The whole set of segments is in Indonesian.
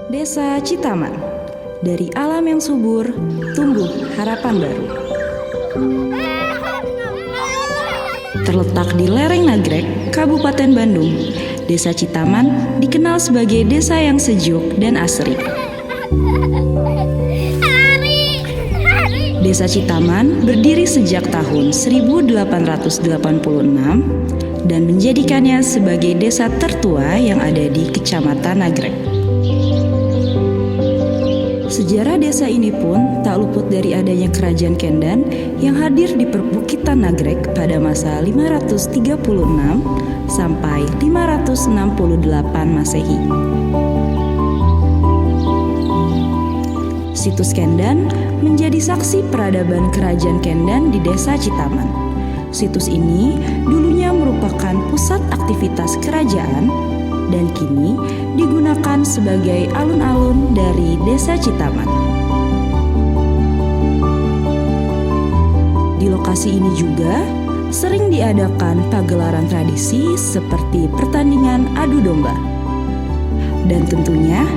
Desa Citaman. Dari alam yang subur, tumbuh harapan baru. Terletak di lereng Nagrek, Kabupaten Bandung, Desa Citaman dikenal sebagai desa yang sejuk dan asri. Desa Citaman berdiri sejak tahun 1886 dan menjadikannya sebagai desa tertua yang ada di Kecamatan Nagrek. Sejarah desa ini pun tak luput dari adanya Kerajaan Kendan yang hadir di perbukitan Nagrek pada masa 536 sampai 568 Masehi. Situs Kendan menjadi saksi peradaban Kerajaan Kendan di Desa Citaman. Situs ini dulunya merupakan pusat aktivitas kerajaan dan kini digunakan sebagai alun-alun dari Desa Citaman. Di lokasi ini juga sering diadakan pagelaran tradisi seperti pertandingan adu domba. Dan tentunya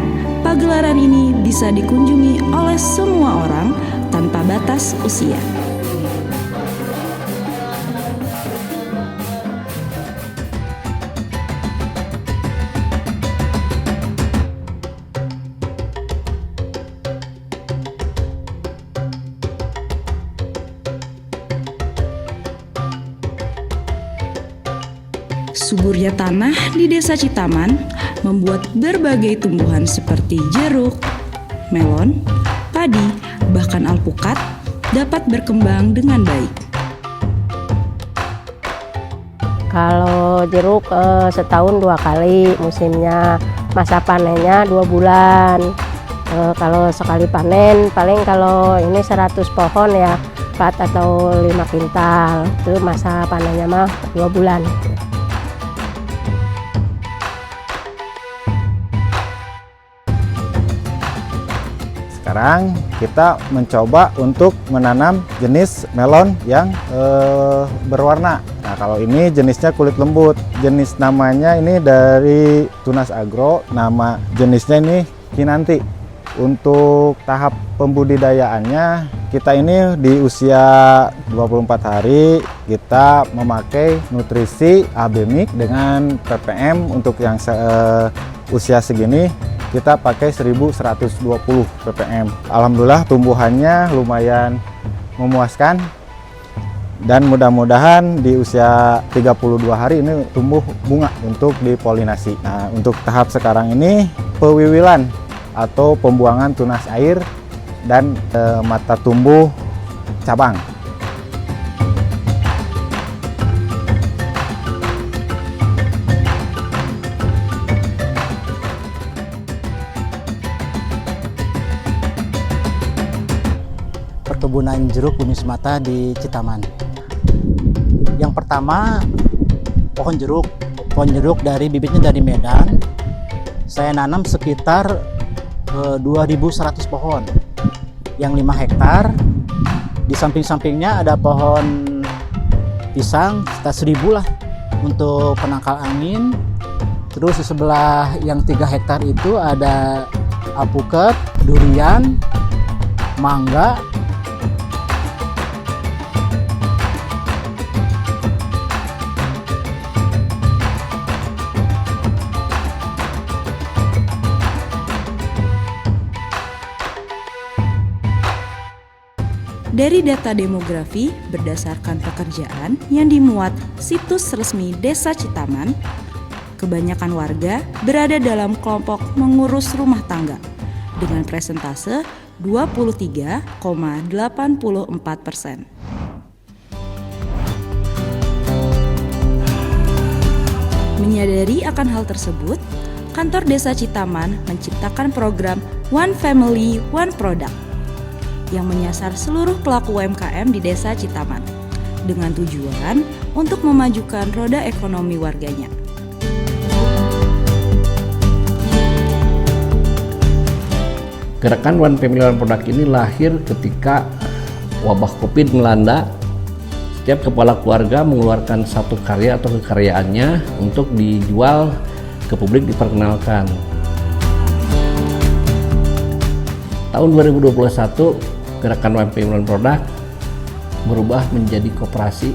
pagelaran ini bisa dikunjungi oleh semua orang tanpa batas usia. Suburnya tanah di Desa Citaman membuat berbagai tumbuhan seperti jeruk, melon, padi, bahkan alpukat dapat berkembang dengan baik. Kalau jeruk setahun 2 kali musimnya, masa panennya 2 bulan. Kalau sekali panen paling kalau ini 100 pohon ya 4 atau 5 kintal, itu masa panennya mah 2 bulan. Sekarang kita mencoba untuk menanam jenis melon yang berwarna. Nah, kalau ini jenisnya kulit lembut. Jenis namanya ini dari Tunas Agro, nama jenisnya ini Kinanti. Untuk tahap pembudidayaannya, kita ini di usia 24 hari kita memakai nutrisi AB Mix dengan ppm untuk yang usia segini kita pakai 1120 ppm. Alhamdulillah tumbuhannya lumayan memuaskan dan mudah-mudahan di usia 32 hari ini tumbuh bunga untuk dipolinasi. Nah, untuk tahap sekarang ini pewiwilan atau pembuangan tunas air dan mata tumbuh cabang. Perkebunan jeruk Bumi Semata di Citaman. Yang pertama pohon jeruk dari bibitnya dari Medan. Saya nanam sekitar 2.100 pohon yang 5 hektar. Di samping-sampingnya ada pohon pisang sekitar 1.000 lah untuk penangkal angin. Terus di sebelah yang 3 hektar itu ada alpukat, durian, mangga. Dari data demografi berdasarkan pekerjaan yang dimuat situs resmi Desa Citaman, kebanyakan warga berada dalam kelompok mengurus rumah tangga dengan presentase 23,84%. Menyadari akan hal tersebut, kantor Desa Citaman menciptakan program One Family, One Product yang menyasar seluruh pelaku UMKM di Desa Citaman dengan tujuan untuk memajukan roda ekonomi warganya. Gerakan One Family One Product ini lahir ketika wabah Covid melanda. Setiap kepala keluarga mengeluarkan satu karya atau kekaryaannya untuk dijual ke publik, diperkenalkan. Tahun 2021 gerakan One Family One Product berubah menjadi koperasi.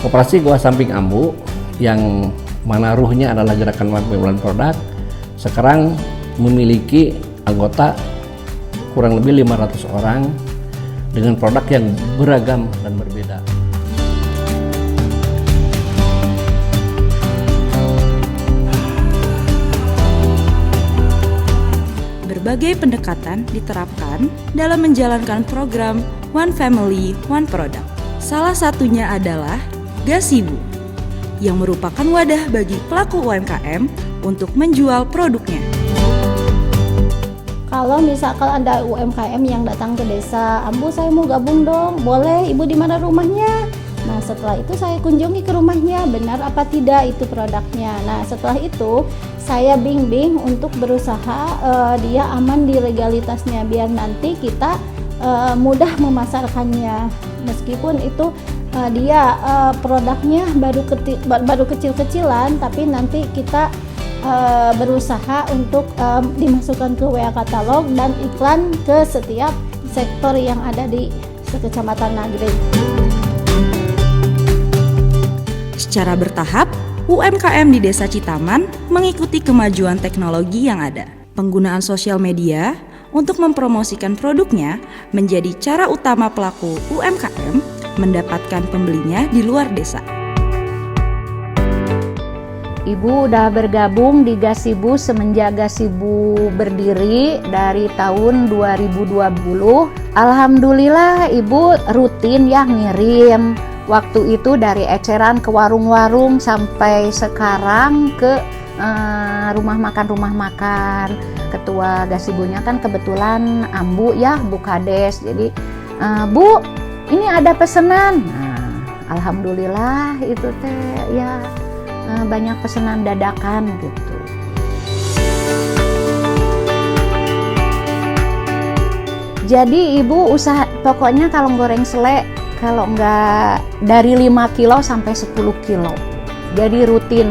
Koperasi Goa Samping Ambu yang mana ruhnya adalah gerakan One Family One Product sekarang memiliki anggota kurang lebih 500 orang dengan produk yang beragam dan berbeda. Berbagai pendekatan diterapkan dalam menjalankan program One Family, One Product. Salah satunya adalah Gazebo, yang merupakan wadah bagi pelaku UMKM untuk menjual produknya. Kalau misalkan ada UMKM yang datang ke desa, Ambu saya mau gabung dong, boleh, Ibu di mana rumahnya? Nah setelah itu saya kunjungi ke rumahnya, benar apa tidak itu produknya. Nah setelah itu saya bimbing untuk berusaha dia aman di legalitasnya, biar nanti kita mudah memasarkannya. Meskipun itu dia produknya baru kecil-kecilan, tapi nanti kita berusaha untuk dimasukkan ke WA katalog dan iklan ke setiap sektor yang ada di Kecamatan Nagreg. Secara bertahap, UMKM di Desa Citaman mengikuti kemajuan teknologi yang ada. Penggunaan sosial media untuk mempromosikan produknya menjadi cara utama pelaku UMKM mendapatkan pembelinya di luar desa. Ibu udah bergabung di Gazebo semenjak Gazebo berdiri dari tahun 2020. Alhamdulillah Ibu rutin ya ngirim. Waktu itu dari eceran ke warung-warung sampai sekarang ke rumah makan. Ketua Gazebo-nya kan kebetulan Ambu ya, Bu Kades. Jadi Bu, ini ada pesanan. Nah, alhamdulillah itu teh ya banyak pesanan dadakan gitu. Jadi Ibu usaha pokoknya kalau goreng selek kalau enggak dari 5 kilo sampai 10 kilo. Jadi rutin.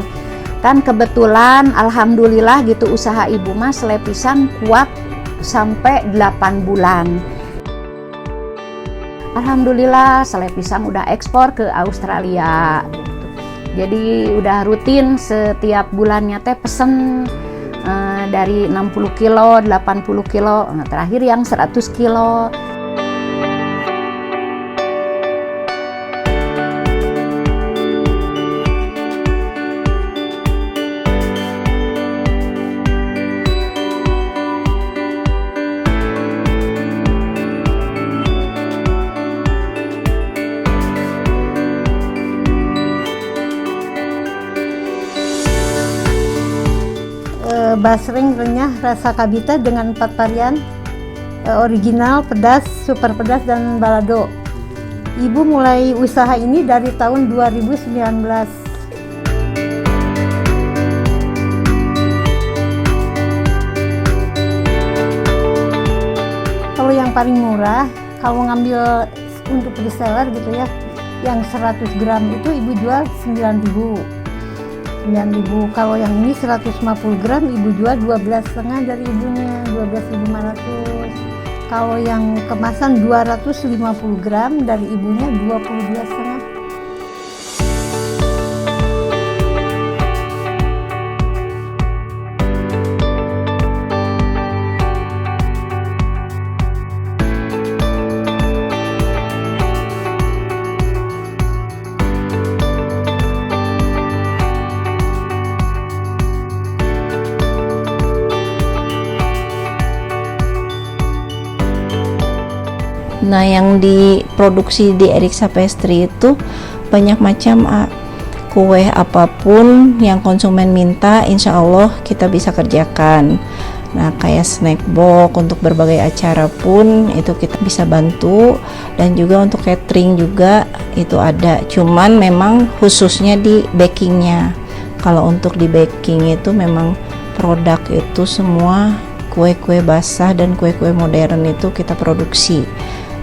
Kan kebetulan alhamdulillah gitu usaha Ibu mah selai pisang kuat sampai 8 bulan. Alhamdulillah selai pisang udah ekspor ke Australia gitu. Jadi udah rutin setiap bulannya teh pesen dari 60 kilo, 80 kilo, nah, terakhir yang 100 kilo. Basreng renyah rasa kabita dengan 4 varian original, pedas, super pedas, dan balado. Ibu mulai usaha ini dari tahun 2019. Kalau yang paling murah, kalau ngambil untuk reseller gitu ya, yang 100 gram itu Ibu jual 9.000. Kalau yang ini 150 gram Ibu jual 12,5 dari ibunya, 12.500. Kalau yang kemasan 250 gram dari ibunya 22,5. Nah, yang diproduksi di Eriksa Pastry itu banyak macam kue apapun yang konsumen minta, insya Allah kita bisa kerjakan. Nah, kayak snack box untuk berbagai acara pun itu kita bisa bantu, dan juga untuk catering juga itu ada. Cuman memang khususnya di bakingnya. Kalau untuk di baking itu memang produk itu semua kue-kue basah dan kue-kue modern itu kita produksi.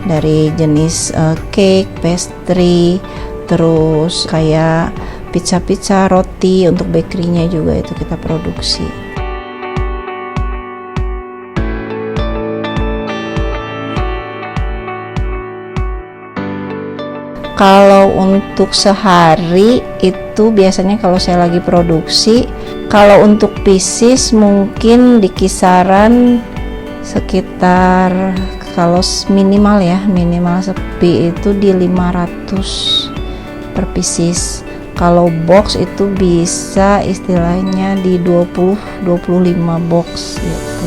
Dari jenis cake, pastry, terus kayak pizza-pizza, roti untuk bakerynya juga itu kita produksi. Kalau untuk sehari itu biasanya kalau saya lagi produksi, kalau untuk pieces mungkin di kisaran sekitar, kalau minimal sepi itu di 500 per pieces. Kalau box itu bisa istilahnya di 20-25 box gitu.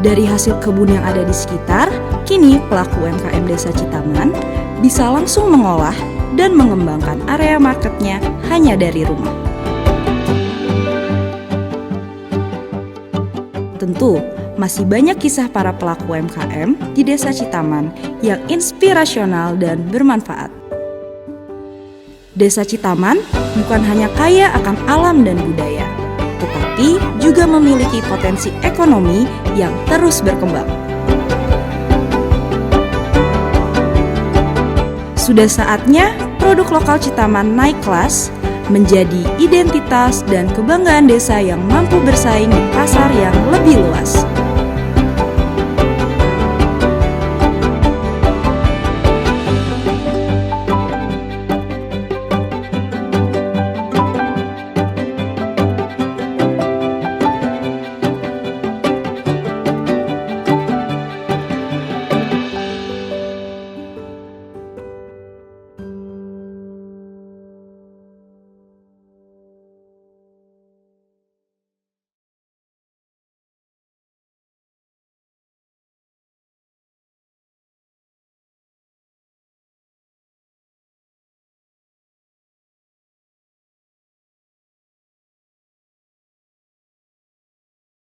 Dari hasil kebun yang ada di sekitar, kini pelaku UMKM Desa Citaman bisa langsung mengolah dan mengembangkan area marketnya hanya dari rumah. Tentu, masih banyak kisah para pelaku UMKM di Desa Citaman yang inspirasional dan bermanfaat. Desa Citaman bukan hanya kaya akan alam dan budaya, tetapi juga memiliki potensi ekonomi yang terus berkembang. Sudah saatnya produk lokal Citaman naik kelas, menjadi identitas dan kebanggaan desa yang mampu bersaing di pasar yang lebih luas.